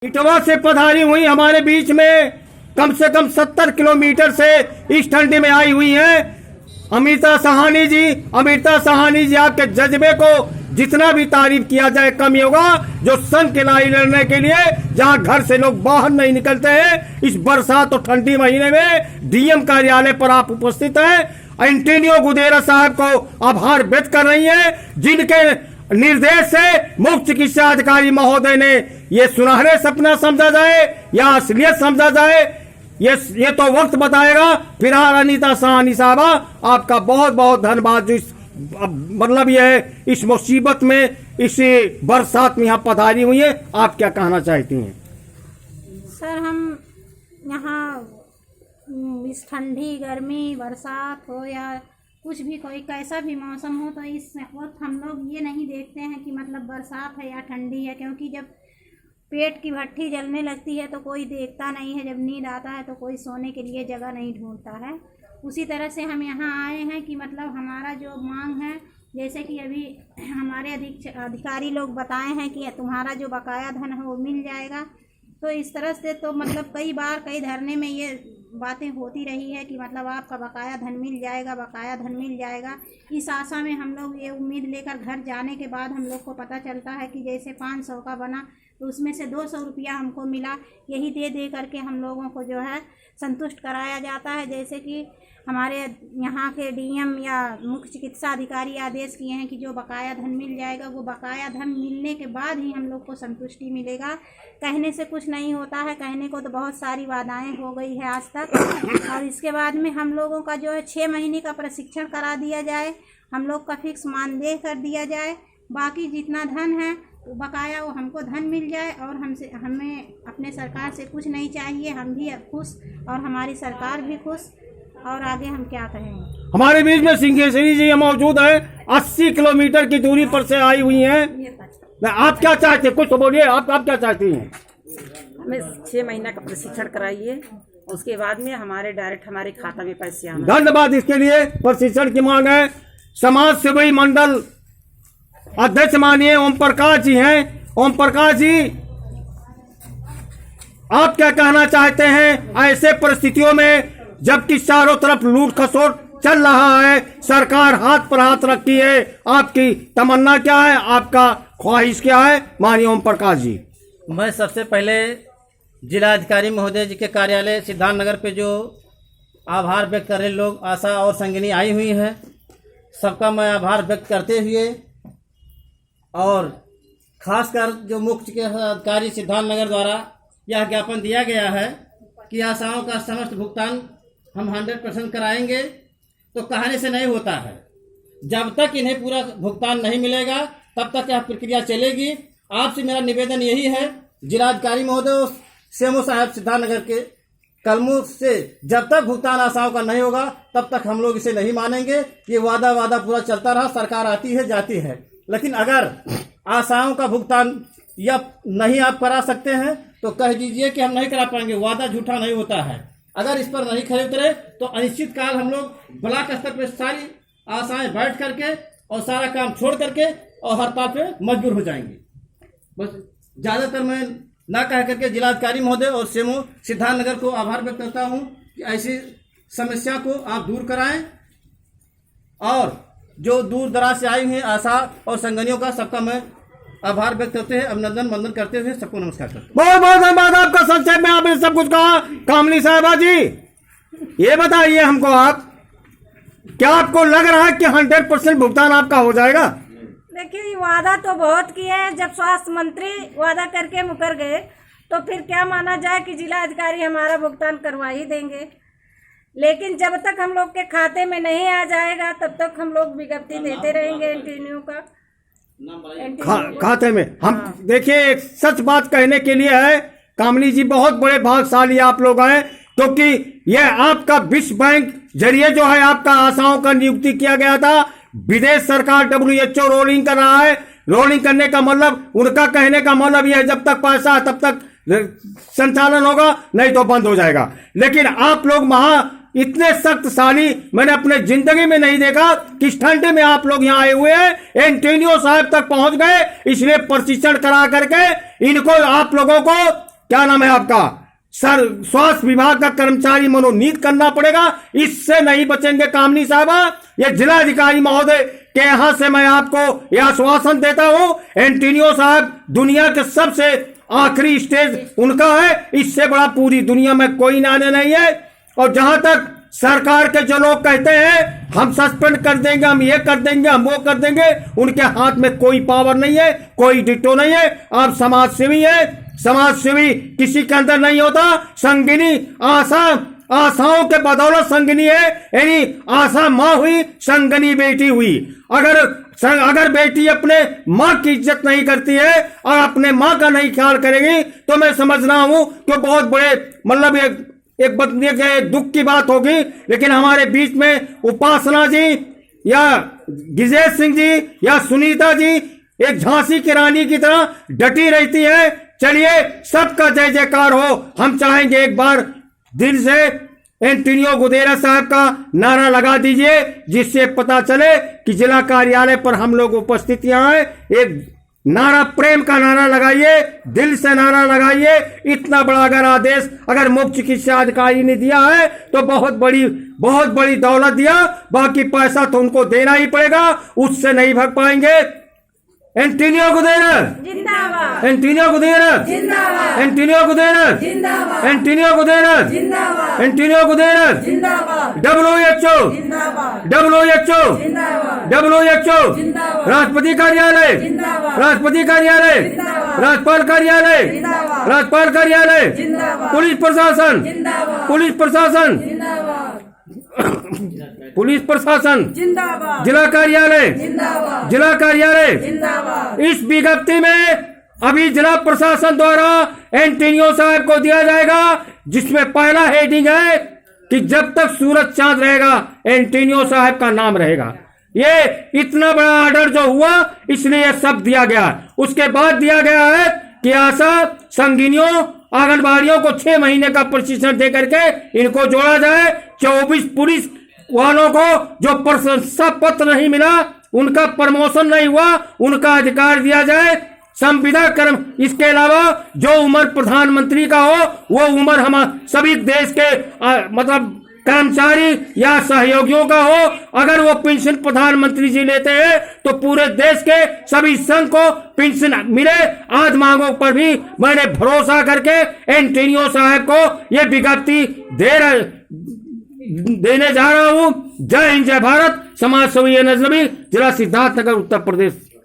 इटवा से पधारी हुई हमारे बीच में कम से कम 70 किलोमीटर से इस ठंडी में आई हुई हैं अमृता साहनी जी। अमृता साहनी जी, आपके जज्बे को जितना भी तारीफ किया जाए कम ही होगा, जो संघ के लिए लड़ने के लिए जहां घर से लोग बाहर नहीं निकलते हैं, इस बरसात और ठंडी महीने में डीएम कार्यालय पर आप उपस्थित हैं। एंटोनियो गुतेरेस साहब को आभार व्यक्त कर रही है, जिनके निर्देश से मुख्य चिकित्सा अधिकारी महोदय ने ये सुनहरे सपना समझा जाए या असलियत समझा जाए, ये तो वक्त बताएगा। फिलहाल अनीता साहनी साहबा, आपका बहुत बहुत धन्यवाद जो इस मतलब ये है इस मुसीबत में, इस बरसात में यहाँ पधारी हुई है। आप क्या कहना चाहती हैं? सर, हम यहाँ इस ठंडी गर्मी बरसात हो या कुछ भी कोई कैसा भी मौसम हो, तो इस वक्त हम लोग ये नहीं देखते हैं कि मतलब बरसात है या ठंडी है, क्योंकि जब पेट की भट्ठी जलने लगती है तो कोई देखता नहीं है, जब नींद आता है तो कोई सोने के लिए जगह नहीं ढूंढता है। उसी तरह से हम यहाँ आए हैं कि मतलब हमारा जो मांग है, जैसे कि अभी हमारे अधिकारी लोग बताए हैं कि तुम्हारा जो बकाया धन है वो मिल जाएगा, तो इस तरह से तो मतलब कई बार कई धरने में ये बातें होती रही है कि मतलब आपका बकाया धन मिल जाएगा, बकाया धन मिल जाएगा। इस आशा में हम लोग ये उम्मीद लेकर घर जाने के बाद हम लोग को पता चलता है कि जैसे 500 का बना तो उसमें से 200 रुपया हमको मिला। यही दे दे करके हम लोगों को जो है संतुष्ट कराया जाता है। जैसे कि हमारे यहाँ के डीएम या मुख्य चिकित्सा अधिकारी आदेश किए हैं कि जो बकाया धन मिल जाएगा, वो बकाया धन मिलने के बाद ही हम लोग को संतुष्टि मिलेगा। कहने से कुछ नहीं होता है, कहने को तो बहुत सारी वादाएं हो गई है आज तक। और इसके बाद में हम लोगों का जो है 6 महीने का प्रशिक्षण करा दिया जाए, हम लोग का फिक्स मानदेय कर दिया जाए, बाकी जितना धन है वो बकाया वो हमको धन मिल जाए। और हमें अपने सरकार से कुछ नहीं चाहिए, हम भी खुश और हमारी सरकार भी खुश। और आगे हम क्या कहेंगे? हमारे बीच में सिंहेश्वरी जी मौजूद है, 80 किलोमीटर की दूरी पर से आई हुई हैं। आप क्या चाहते हैं? कुछ तो बोलिए, आप क्या चाहती हैं? हमें 6 महीना का प्रशिक्षण कराइए, उसके बाद में हमारे डायरेक्ट हमारे खाता में पैसे आना। धन्यवाद। इसके लिए प्रशिक्षण की मांग है। समाज सेवी मंडल अध्यक्ष माननीय ओम प्रकाश जी हैं। ओम प्रकाश जी, आप क्या कहना चाहते हैं ऐसे परिस्थितियों में, जबकि चारों तरफ लूट खसोट चल रहा है, सरकार हाथ पर हाथ रखी है? आपकी तमन्ना क्या है, आपका ख्वाहिश क्या है माननीय ओम प्रकाश जी? मैं सबसे पहले जिलाधिकारी महोदय जी के कार्यालय सिद्धार्थ नगर पे जो आभार व्यक्त कर रहे लोग आशा और संगिनी आई हुई हैं, सबका मैं आभार व्यक्त करते हुए, और खासकर जो मुख्य चिकित्सा अधिकारी सिद्धार्थ नगर द्वारा यह ज्ञापन दिया गया है कि आशाओं का समस्त भुगतान हम 100% कराएंगे, तो कहने से नहीं होता है। जब तक इन्हें पूरा भुगतान नहीं मिलेगा तब तक यह प्रक्रिया चलेगी। आपसे मेरा निवेदन यही है, जिलाधिकारी महोदय सीएमओ साहब सिद्धार्थ नगर के कलमों से जब तक भुगतान आशाओं का नहीं होगा तब तक हम लोग इसे नहीं मानेंगे। ये वादा पूरा चलता रहा, सरकार आती है जाती है, लेकिन अगर आशाओं का भुगतान या नहीं आप करा सकते हैं तो कह दीजिए कि हम नहीं करा पाएंगे। वादा झूठा नहीं होता है। अगर इस पर नहीं खड़े उतरे तो अनिश्चित काल हम लोग ब्लॉक स्तर पर सारी आशाएं बैठ करके और सारा काम छोड़ करके और हड़ताल पे मजबूर हो जाएंगे। बस ज़्यादातर मैं ना कह करके जिलाधिकारी महोदय और सीएमओ सिद्धार्थ नगर को आभार व्यक्त करता हूं कि ऐसी समस्या को आप दूर कराएं, और जो दूर दराज से आई हुई आशा और संगनियों का सबका मैं आभार व्यक्त करते हैं, अभिनंदन वंदन करते हुए सबको नमस्कार करते हैं। बहुत बहुत धन्यवाद आपका। संक्षेप में आपने सब कुछ कहा। कामनी साहिबा जी, ये बताइए हमको, आप क्या आपको लग रहा है कि 100% भुगतान आपका हो जाएगा? देखिए, वादा तो बहुत किए हैं। जब स्वास्थ्य मंत्री वादा करके मुकर गए तो फिर क्या माना जाए कि जिला अधिकारी हमारा भुगतान करवा ही देंगे। लेकिन जब तक हम लोग के खाते में नहीं आ जाएगा तब तक हम लोग विज्ञप्ति देते रहेंगे एंटीनियो का खाते में। हम देखिए, एक सच बात कहने के लिए है, कामनी जी बहुत बड़े भाग्यशाली आप लोग हैं, क्योंकि यह आपका विश्व बैंक जरिए जो है आपका आशाओं का नियुक्ति किया गया था। विदेश सरकार WHO रोलिंग कर रहा है। रोलिंग करने का मतलब, उनका कहने का मतलब यह है जब तक पैसा है तब तक संचालन होगा, नहीं तो बंद हो जाएगा। लेकिन आप लोग इतने शक्तिशाली मैंने अपने जिंदगी में नहीं देखा। किस ठंडे में आप लोग यहाँ आए हुए हैं, एंटोनियो साहब तक पहुंच गए, इसलिए प्रशिक्षण करा करके इनको आप लोगों को क्या नाम है आपका सर स्वास्थ्य विभाग का कर्मचारी मनोनीत करना पड़ेगा। इससे नहीं बचेंगे कामनी साहबा। ये जिलाधिकारी महोदय के यहाँ से मैं आपको यह आश्वासन देता हूँ, एंटोनियो साहब दुनिया के सबसे आखिरी स्टेज उनका है, इससे बड़ा पूरी दुनिया में कोई नाने नहीं है। और जहां तक सरकार के जो लोग कहते हैं हम सस्पेंड कर देंगे, हम ये कर देंगे, हम वो कर देंगे, उनके हाथ में कोई पावर नहीं है, कोई डिटो नहीं है। आप समाज सेवी है, समाज सेवी किसी के अंदर नहीं होता। संगिनी आशाओं के बदौलत संगिनी है, यानी आशा माँ हुई, संगनी बेटी हुई। अगर बेटी अपने माँ की इज्जत नहीं करती है और अपने माँ का नहीं ख्याल करेगी तो मैं समझ रहा हूं कि बहुत बड़े मतलब एक दुख की बात होगी। लेकिन हमारे बीच में उपासना जी या गिजेश सिंह जी या सुनीता जी एक झांसी की रानी की तरह डटी रहती है। चलिए सबका जय जयकार हो। हम चाहेंगे एक बार दिल से एंटोनियो गुतेरेस साहब का नारा लगा दीजिए, जिससे पता चले कि जिला कार्यालय पर हम लोग उपस्थित यहाँ हैं। एक नारा, प्रेम का नारा लगाइए, दिल से नारा लगाइए। इतना बड़ा अगर आदेश अगर मुख्य चिकित्सा अधिकारी ने दिया है तो बहुत बड़ी दौलत दिया, बाकी पैसा तो उनको देना ही पड़ेगा, उससे नहीं भाग पाएंगे। एंटोनियो गुतेरेस जिंदाबाद, एंटोनियो गुतेरेस जिंदाबाद, एंटोनियो गुतेरेस जिंदाबाद, एंटोनियो गुतेरेस जिंदाबाद, एंटोनियो गुतेरेस जिंदाबाद, WHO जिंदाबाद, WHO जिंदाबाद, WHO जिंदाबाद, राष्ट्रपति कार्यालय जिंदाबाद, राष्ट्रपति कार्यालय जिंदाबाद, राज्यपाल कार्यालय जिंदाबाद, राज्यपाल कार्यालय जिंदाबाद, पुलिस प्रशासन जिंदाबाद, पुलिस प्रशासन जिंदाबाद, पुलिस प्रशासन जिंदाबाद, जिला कार्यालय जिंदाबाद, जिला कार्यालय जिंदाबाद। इस विज्ञप्ति में अभी जिला प्रशासन द्वारा एंटोनियो साहब को दिया जाएगा, जिसमें पहला हेडिंग है कि जब तक सूरज चांद रहेगा एंटोनियो साहब का नाम रहेगा। ये इतना बड़ा ऑर्डर जो हुआ इसलिए सब दिया गया। उसके बाद दिया गया है कि आशा संगिनियों आंगनबाड़ियों को 6 महीने का प्रशिक्षण दे करके इनको जोड़ा जाए। 24 पुलिस वालों को जो प्रशंसा पत्र नहीं मिला, उनका प्रमोशन नहीं हुआ, उनका अधिकार दिया जाए। संविदा कर्म, इसके अलावा जो उम्र प्रधानमंत्री का हो वो उम्र हम सभी देश के मतलब कर्मचारी या सहयोगियों का हो। अगर वो पेंशन प्रधानमंत्री जी लेते हैं तो पूरे देश के सभी संघ को पेंशन मिले। आज मांगों पर भी मैंने भरोसा करके एंटोनियो साहब को ये विज्ञप्ति देने जा रहा हूं। जय हिंद, जय भारत। समाज सेवी नजमी, जिला सिद्धार्थनगर, उत्तर प्रदेश।